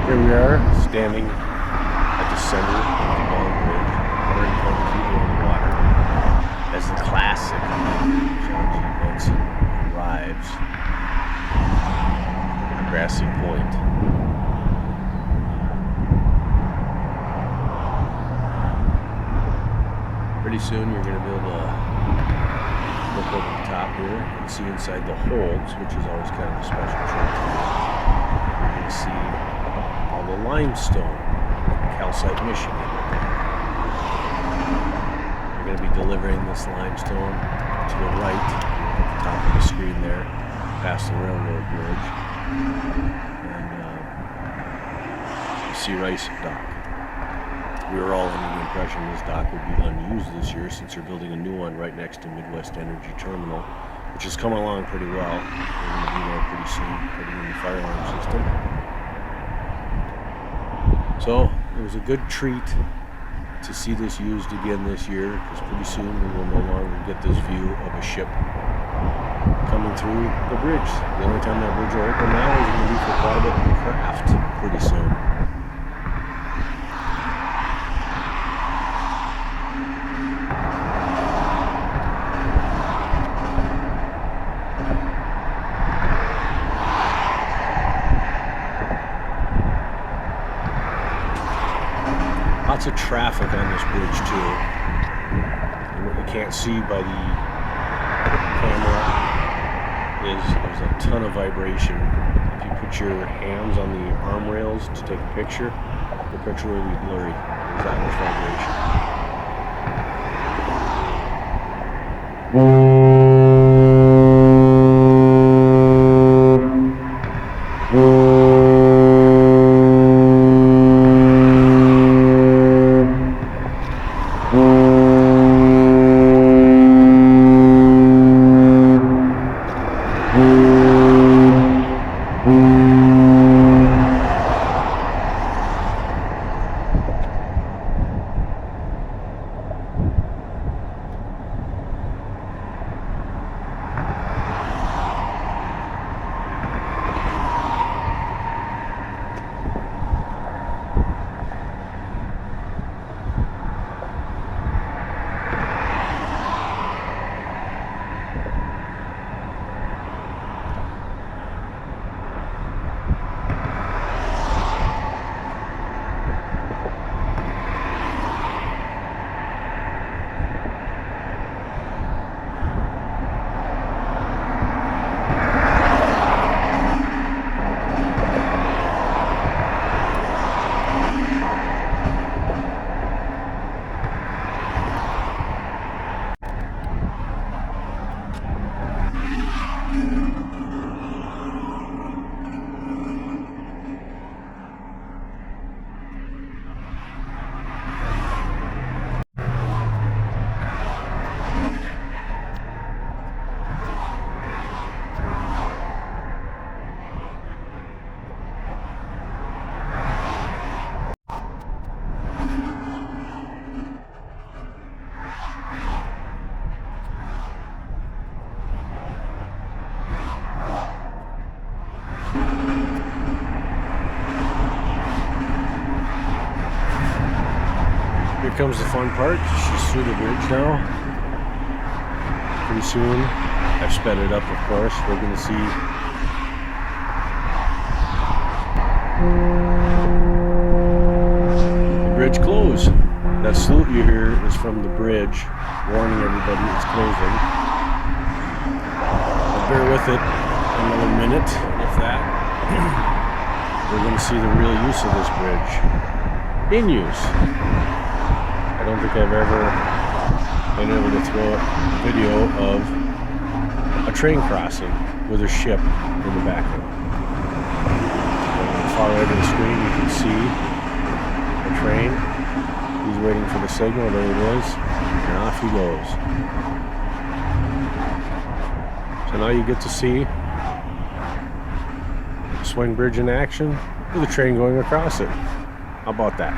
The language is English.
Here we are, standing at the center of the long bridge, 120 feet over the water, as the classic John G. Benson arrives at Grassy Point. Pretty soon you're going to be able to look over the top here and see inside the holds, which is always kind of a special treat. You're going to see all the limestone, Calcite MI. You're going to be delivering this limestone to the right at the top of the screen there, past the railroad bridge, and C Reiss dock. We were all under the impression this dock would be unused this year since they're building a new one right next to Midwest Energy Terminal, which is coming along pretty well. We're going to be there pretty soon, putting in the fire alarm system. So it was a good treat to see this used again this year, because pretty soon we will no longer get this view of a ship coming through the bridge. The only time that bridge will open now is going to be for private craft pretty soon. Lots of traffic on this bridge too. And what you can't see by the camera is there's a ton of vibration. If you put your hands on the arm rails to take a picture, the picture will be blurry. There's that much vibration. Here comes the fun part. She's through the bridge now. Pretty soon, I've sped it up of course, we're going to see the bridge close. That salute you hear is from the bridge, warning everybody it's closing. But bear with it another minute, if that. We're going to see the real use of this bridge. In use. I don't think I've ever been able to throw a video of a train crossing with a ship in the background. On the far right of the screen you can see a train. He's waiting for the signal, there it is, and off he goes. So now you get to see the swing bridge in action with a train going across it. How about that?